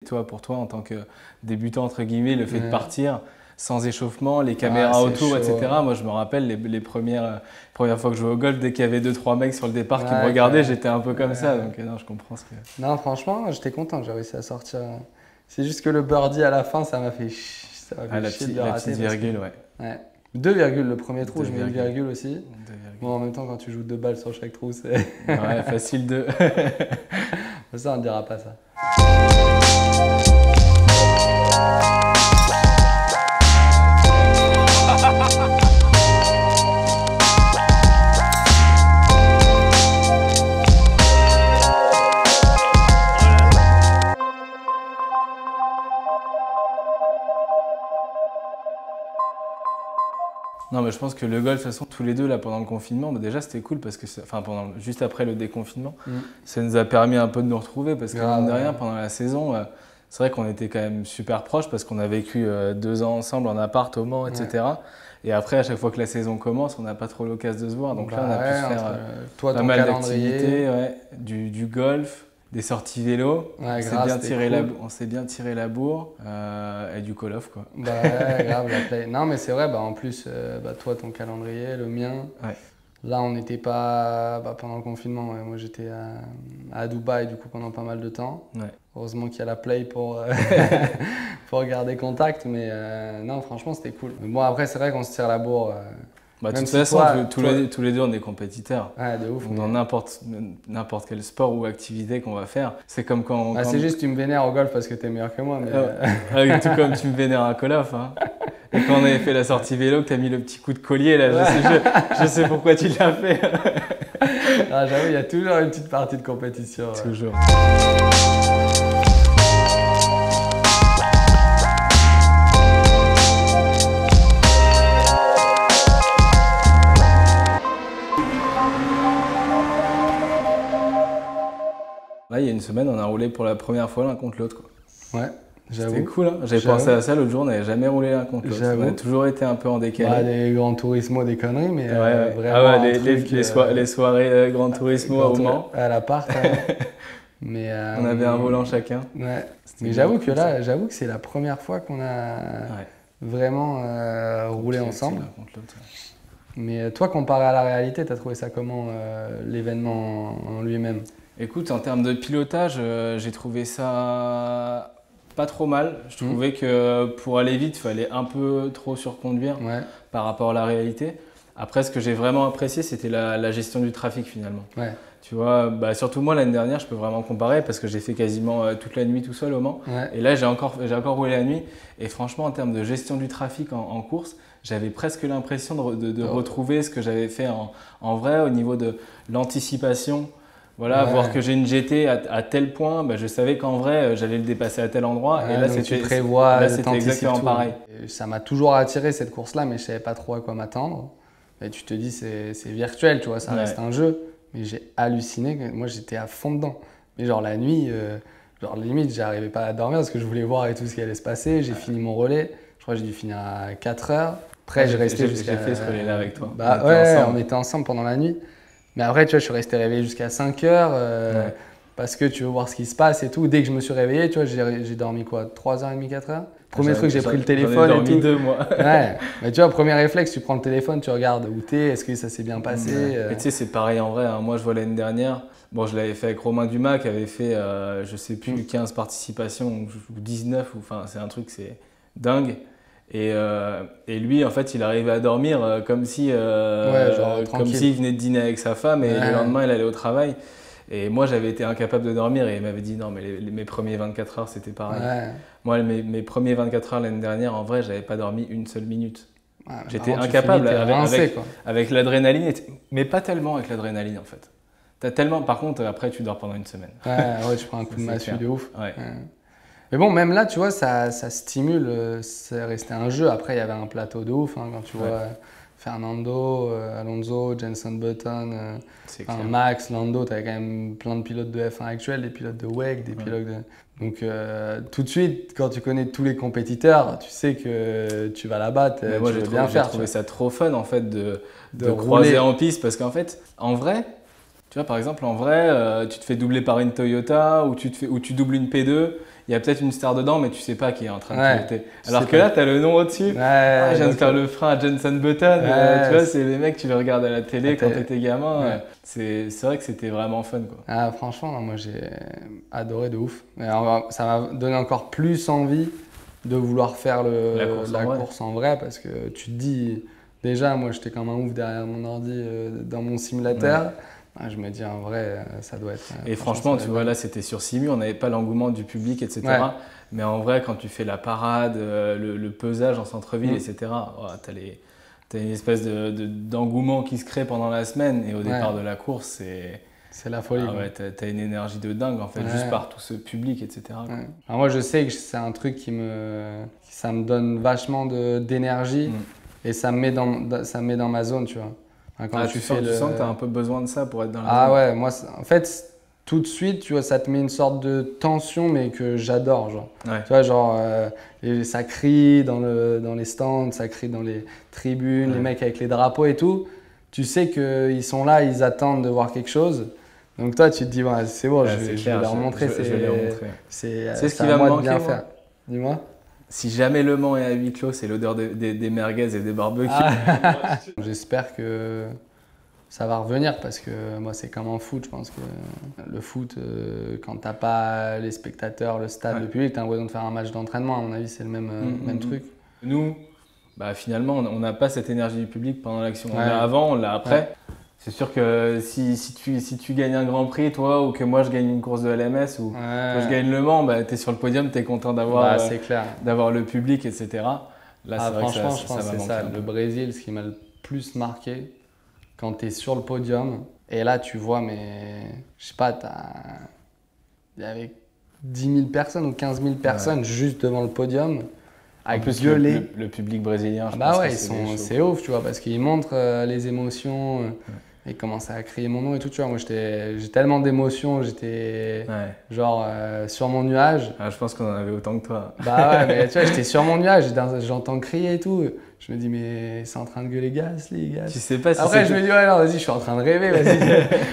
Toi, pour toi, en tant que débutant, entre guillemets, le fait de partir sans échauffement, les caméras autour, etc. Moi, je me rappelle les premières fois que je jouais au golf, dès qu'il y avait 2-3 mecs sur le départ qui me regardaient, j'étais un peu comme ça. Donc, non, je comprends ce que… Non, franchement, j'étais content, j'ai réussi à sortir. C'est juste que le birdie à la fin, ça m'a fait chier de la rater. petite virgule, ouais. 2 virgules le premier trou, je mets une virgule aussi. Bon, en même temps, quand tu joues 2 balles sur chaque trou, c'est… Ouais, facile 2. Ça, on ne dira pas ça. Non, mais je pense que le golf, de toute façon, tous les deux, là, pendant le confinement, bah, déjà, c'était cool parce que, juste après le déconfinement, ça nous a permis un peu de nous retrouver parce que, mine de rien, pendant la saison, c'est vrai qu'on était quand même super proches parce qu'on a vécu 2 ans ensemble en appart au Mans, etc. Et après, à chaque fois que la saison commence, on n'a pas trop l'occasion de se voir. Donc là, on a pu se faire pas mal d'activités, du golf, des sorties vélo, on s'est bien tiré la bourre et du call off quoi. Bah ouais, grave la play. Non mais c'est vrai, en plus toi ton calendrier, le mien. Ouais. Là on n'était pas pendant le confinement, moi j'étais à Dubaï du coup pendant pas mal de temps. Ouais. Heureusement qu'il y a la play pour garder contact, mais non franchement c'était cool. Mais bon après c'est vrai qu'on se tire la bourre. De toute façon, tous les deux, on est compétiteurs. Ouais, de ouf. Dans n'importe quel sport ou activité qu'on va faire. C'est comme quand… C'est juste tu me vénères au golf parce que t'es meilleur que moi. Mais tout comme tu me vénères à Call of. Hein. Et quand on avait fait la sortie vélo, que t'as mis le petit coup de collier, là, je sais pourquoi tu l'as fait. J'avoue, il y a toujours une petite partie de compétition. Toujours. Là, il y a une semaine, on a roulé pour la première fois l'un contre l'autre. Ouais, j'avoue. C'était cool, hein. J'avais pensé à ça l'autre jour, on n'avait jamais roulé l'un contre l'autre. On a toujours été un peu en décalé. Des Gran Turismo, des conneries, mais vraiment. Les soirées Gran Turismo au Mans. À l'appart. Mais on avait un volant chacun. Ouais. Mais j'avoue que là, c'est la première fois qu'on a vraiment roulé ensemble. Mais toi, comparé à la réalité, tu as trouvé ça comment l'événement en lui-même? Écoute, en termes de pilotage, j'ai trouvé ça pas trop mal. Je trouvais que pour aller vite, il fallait un peu trop surconduire par rapport à la réalité. Après, ce que j'ai vraiment apprécié, c'était la gestion du trafic finalement. Ouais. Tu vois, surtout moi l'année dernière, je peux vraiment comparer parce que j'ai fait quasiment toute la nuit tout seul au Mans. Ouais. Et là, j'ai encore roulé la nuit. Et franchement, en termes de gestion du trafic en course, j'avais presque l'impression de retrouver ce que j'avais fait en vrai au niveau de l'anticipation. Voilà, voir que j'ai une GT à tel point, je savais qu'en vrai, j'allais le dépasser à tel endroit. Et là, c'était exactement pareil. Ça m'a toujours attiré cette course-là, mais je ne savais pas trop à quoi m'attendre. Et tu te dis, c'est virtuel, tu vois, ça reste un jeu. Mais j'ai halluciné, moi j'étais à fond dedans. Mais genre la nuit, limite, j'arrivais pas à dormir parce que je voulais voir et tout ce qui allait se passer. J'ai fini mon relais, je crois que j'ai dû finir à 4 heures. Après, j'ai resté jusqu'à… J'ai fait ce relais-là avec toi. On était ensemble pendant la nuit. Mais après, tu vois, je suis resté réveillé jusqu'à 5 heures parce que tu veux voir ce qui se passe et tout. Dès que je me suis réveillé, tu vois, j'ai dormi quoi, 3h30, 4h. Premier truc, j'ai pris le téléphone et tout. 2 mois. Ouais, mais tu vois, premier réflexe, tu prends le téléphone, tu regardes où t'es, est-ce que ça s'est bien passé. Et tu sais, c'est pareil en vrai. Hein. Moi, je vois l'année dernière, je l'avais fait avec Romain Dumas qui avait fait, je sais plus, 15 participations ou 19, enfin, c'est un truc, c'est dingue. Et lui, en fait, il arrivait à dormir comme s'il venait de dîner avec sa femme et le lendemain, il allait au travail. Et moi, j'avais été incapable de dormir et il m'avait dit non, mais mes premiers 24 heures, c'était pareil. Ouais. Moi, mes premiers 24 heures l'année dernière, en vrai, j'avais pas dormi une seule minute. Ouais, j'étais incapable avec l'adrénaline, mais pas tellement avec l'adrénaline en fait. Par contre, après, tu dors pendant une semaine. Ouais, tu prends un coup de massue de ouf. Ouais. Mais bon, même là, tu vois, ça stimule, c'est resté un jeu. Après, il y avait un plateau de ouf, quand tu vois Fernando, Alonso, Jenson Button, Max, Lando, tu avais quand même plein de pilotes de F1 actuels, des pilotes de WEC, des pilotes de… Donc tout de suite, quand tu connais tous les compétiteurs, tu sais que tu vas la battre, moi, j'ai trouvé ça trop fun en fait de croiser en piste parce qu'en fait, en vrai, Tu vois, par exemple, en vrai, tu te fais doubler par une Toyota ou tu doubles une P2. Il y a peut-être une star dedans, mais tu sais pas qui est en train de piloter. Alors que là, tu as le nom au-dessus. Je viens de faire le frein à Jenson Button. Tu vois, c'est les mecs, tu les regardes à la télé quand tu étais gamin. C'est vrai que c'était vraiment fun, quoi. Ah, franchement, moi, j'ai adoré de ouf. Ça m'a donné encore plus envie de vouloir faire la course en vrai parce que tu te dis, déjà, moi, j'étais comme un ouf derrière mon ordi dans mon simulateur. Je me dis, en vrai, ça doit être… Et franchement, tu vois, là, c'était sur Simu, on n'avait pas l'engouement du public, etc. Mais en vrai, quand tu fais la parade, le pesage en centre-ville, etc., tu as une espèce d'engouement qui se crée pendant la semaine. Et au départ de la course, c'est la folie. Tu as une énergie de dingue, en fait, juste par tout ce public, etc. Alors moi, je sais que c'est un truc ça me donne vachement d'énergie et ça me met dans ma zone, tu vois. Quand tu sens que tu as un peu besoin de ça pour être dans la zone. Ah ouais, moi, en fait, tout de suite, tu vois, ça te met une sorte de tension, mais que j'adore, genre. Tu vois, genre, ça crie dans les stands, ça crie dans les tribunes, les mecs avec les drapeaux et tout. Tu sais qu'ils sont là, ils attendent de voir quelque chose. Donc toi, tu te dis, c'est bon, je vais leur montrer. C'est ce qui va me manquer, bien faire. Dis-moi. Si jamais Le Mans est à huis clos, c'est l'odeur des merguez et des barbecues. J'espère que ça va revenir parce que moi, c'est comme en foot. Je pense que le foot, quand t'as pas les spectateurs, le stade, le public, t'as l'impression de faire un match d'entraînement. À mon avis, c'est le même truc. Nous, finalement, on n'a pas cette énergie du public pendant l'action. On l'a avant, on l'a après. C'est sûr que si tu gagnes un Grand Prix, toi, ou que moi je gagne une course de LMS, ou que je gagne Le Mans, tu es sur le podium, tu es content d'avoir le public, etc. Là, c'est vrai franchement, que je pense que c'est ça. Le Brésil, ce qui m'a le plus marqué, quand tu es sur le podium, et là, tu vois, je sais pas, il y avait 10 000 personnes ou 15 000 personnes juste devant le podium. En plus, le public brésilien, c'est ouf, tu vois, parce qu'ils montrent les émotions, ils commencent à crier mon nom et tout, tu vois. Moi, j'ai tellement d'émotions, j'étais genre sur mon nuage. Je pense qu'on en avait autant que toi. Mais tu vois, j'étais sur mon nuage, j'entends crier et tout. Je me dis, mais c'est en train de gueuler gaz, les gars. Tu sais pas si Après, je me dis, non, vas-y, je suis en train de rêver, vas-y,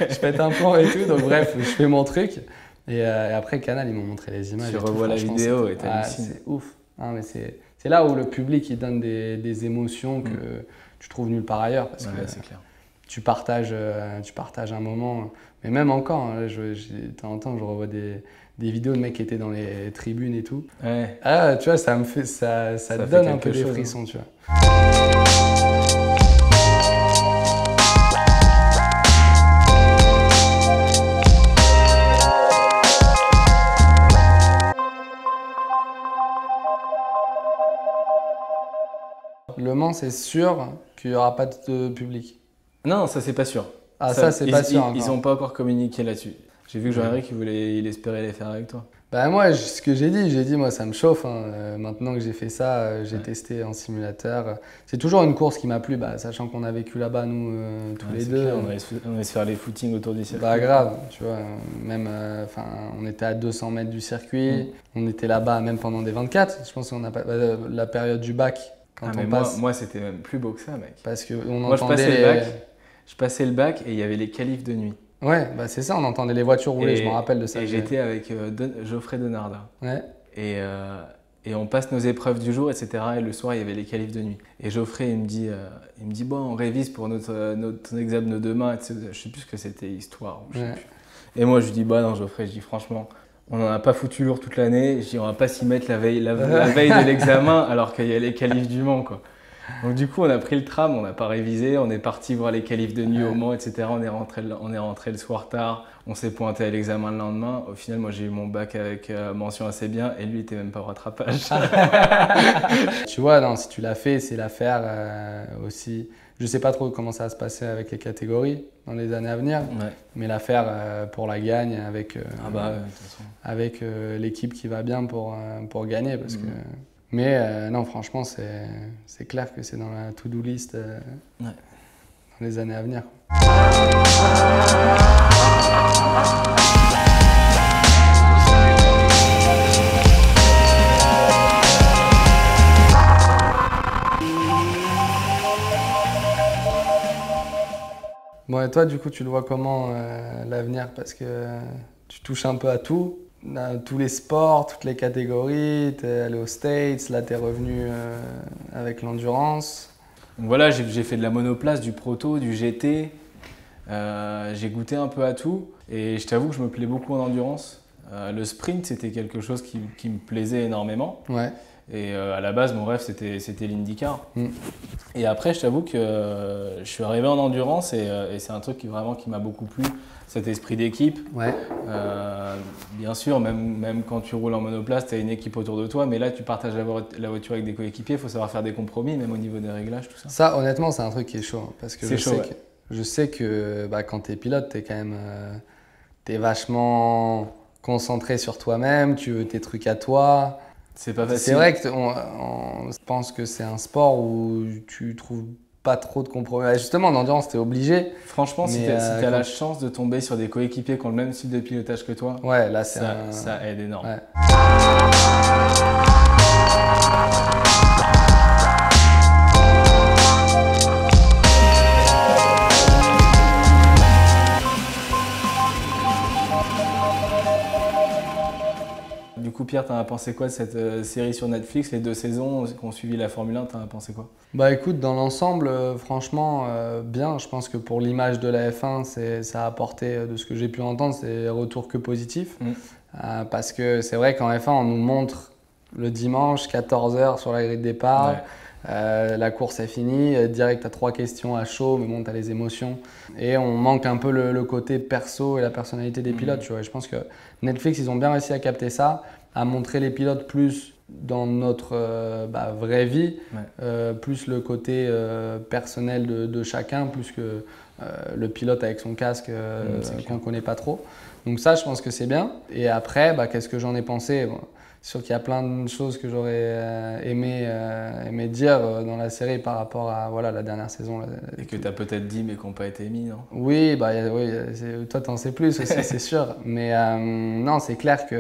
je pète un plomb et tout. Donc, bref, je fais mon truc. Et après, Canal, ils m'ont montré les images. Tu revois la vidéo et t'hallucines. C'est ouf. Non, mais c'est là où le public il donne des émotions que tu trouves nulle part ailleurs parce que c'est clair. tu partages un moment. Mais même encore, de temps en temps, je revois des vidéos de mecs qui étaient dans les tribunes et tout. Tu vois, ça te donne un peu des frissons, tu vois. Le Mans, c'est sûr qu'il n'y aura pas de public. Non, ça c'est pas sûr. Ça c'est pas sûr. Ils n'ont pas encore communiqué là-dessus. J'ai vu que Jean-Éric, il espérait les faire avec toi. Moi, ce que j'ai dit, moi ça me chauffe. Maintenant que j'ai fait ça, j'ai testé en simulateur. C'est toujours une course qui m'a plu, sachant qu'on a vécu là-bas, nous, tous les deux. On allait se faire les footings autour du circuit. Grave, tu vois. Même, on était à 200 mètres du circuit. On était là-bas même pendant des 24. Je pense qu'on a pas la période du bac. Moi, c'était même plus beau que ça, mec. Parce que je passais le bac et il y avait les qualifs de nuit. Ouais, c'est ça, on entendait les voitures rouler, je me rappelle de ça. Et j'étais avec Geoffrey Denarda. Et on passe nos épreuves du jour, etc. Et le soir, il y avait les qualifs de nuit. Et Geoffrey, il me dit bon, on révise pour notre examen de demain, etc. Je sais plus ce que c'était, histoire. Et moi, je lui dis, non, Geoffrey, franchement, on n'en a pas foutu lourd toute l'année. Je dis, on va pas s'y mettre la veille de l'examen alors qu'il y a les qualifs du Mans, quoi. Donc du coup, on a pris le tram, on n'a pas révisé, on est parti voir les qualifs de nuit au Mans, etc. On est rentré le soir tard, on s'est pointé à l'examen le lendemain. Au final, moi, j'ai eu mon bac avec mention assez bien et lui, il n'était même pas au rattrapage. Tu vois, si tu l'as fait, c'est l'affaire aussi. Je ne sais pas trop comment ça va se passer avec les catégories dans les années à venir, mais l'affaire pour la gagne avec l'équipe qui va bien pour gagner. Parce que... Mais non, franchement, c'est clair que c'est dans la to-do list dans les années à venir. Bon, et toi, du coup, tu le vois comment l'avenir? Parce que tu touches un peu à tout, à tous les sports, toutes les catégories. Tu es allé aux States, là, tu es revenu avec l'endurance. Donc voilà, j'ai fait de la monoplace, du proto, du GT. J'ai goûté un peu à tout et je t'avoue que je me plais beaucoup en endurance. Le sprint, c'était quelque chose qui me plaisait énormément. Ouais. Et à la base, mon rêve, c'était l'IndyCar. Et après, je t'avoue que je suis arrivé en endurance et c'est un truc qui m'a beaucoup plu, cet esprit d'équipe. Ouais. Bien sûr, même quand tu roules en monoplace, tu as une équipe autour de toi, mais là, tu partages la voiture avec des coéquipiers, il faut savoir faire des compromis, même au niveau des réglages, tout ça. Ça, honnêtement, c'est un truc qui est chaud. Parce que je sais que quand tu es pilote, tu es quand même t'es vachement concentré sur toi-même, tu veux tes trucs à toi. C'est pas facile. C'est vrai qu'on pense que c'est un sport où tu trouves pas trop de compromis. Justement, en endurance, t'es obligé. Franchement, si t'as la chance de tomber sur des coéquipiers qui ont le même style de pilotage que toi, ouais, là, ça aide énormément. Ouais. Du coup, Pierre, t'en as pensé quoi de cette série sur Netflix, les 2 saisons qui ont suivi la Formule 1, t'en as pensé quoi? Bah écoute, dans l'ensemble, franchement, bien. Je pense que pour l'image de la F1, ça a apporté, de ce que j'ai pu entendre, c'est retour que positif. Parce que c'est vrai qu'en F1, on nous montre le dimanche, 14h sur la grille de départ. Ouais. La course est finie, direct à 3 questions à chaud, mais bon, tu as les émotions. Et on manque un peu le côté perso et la personnalité des pilotes. Tu vois. Et je pense que Netflix, ils ont bien réussi à capter ça, à montrer les pilotes plus dans notre vraie vie, plus le côté personnel de chacun, plus que le pilote avec son casque qu'on ne connaît pas trop. Donc ça, je pense que c'est bien. Et après, qu'est-ce que j'en ai pensé? C'est sûr qu'il y a plein de choses que j'aurais aimé dire dans la série par rapport à la dernière saison. Et que tu as peut-être dit mais qui n'ont pas été mis, non? Oui, toi tu en sais plus aussi, c'est sûr. Mais non, c'est clair que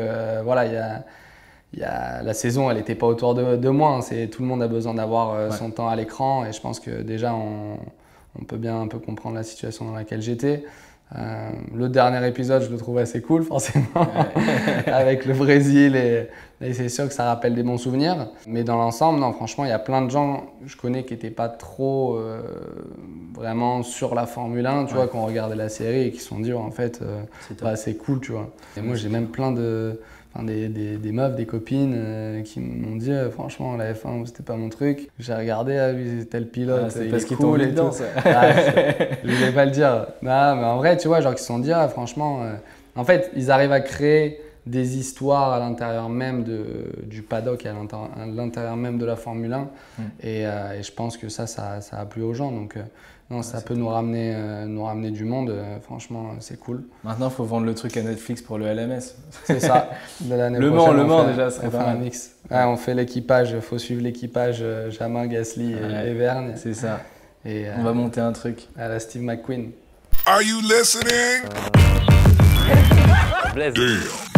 la saison, elle n'était pas autour de moi. Tout le monde a besoin d'avoir son temps à l'écran. Et je pense que déjà, on peut bien un peu comprendre la situation dans laquelle j'étais. Le dernier épisode, je le trouve assez cool, forcément, avec le Brésil. Et c'est sûr que ça rappelle des bons souvenirs. Mais dans l'ensemble, non, franchement, il y a plein de gens que je connais qui n'étaient pas trop vraiment sur la Formule 1, tu vois, qui ont regardé la série et qui se sont dit, en fait, c'est cool, tu vois. Et moi, j'ai même plein des meufs, des copines qui m'ont dit franchement la F1 c'était pas mon truc. J'ai regardé, lui c'était le pilote, c'est parce qu'ils t'ont mis dedans ça. Je voulais pas le dire. Non, mais en vrai tu vois, genre qu'ils se sont dit franchement, en fait ils arrivent à créer des histoires à l'intérieur même du paddock et à l'intérieur même de la Formule 1 et je pense que ça a plu aux gens, donc non, ça peut nous ramener du monde, franchement c'est cool. Maintenant il faut vendre le truc à Netflix pour le LMS. C'est ça. Le Mans déjà serait pas mal. Un mix. On fait l'équipage, il faut suivre l'équipage Jamin, Gasly et Vergne. C'est ça. Et on va monter un truc. À la Steve McQueen. Are you listening? Damn.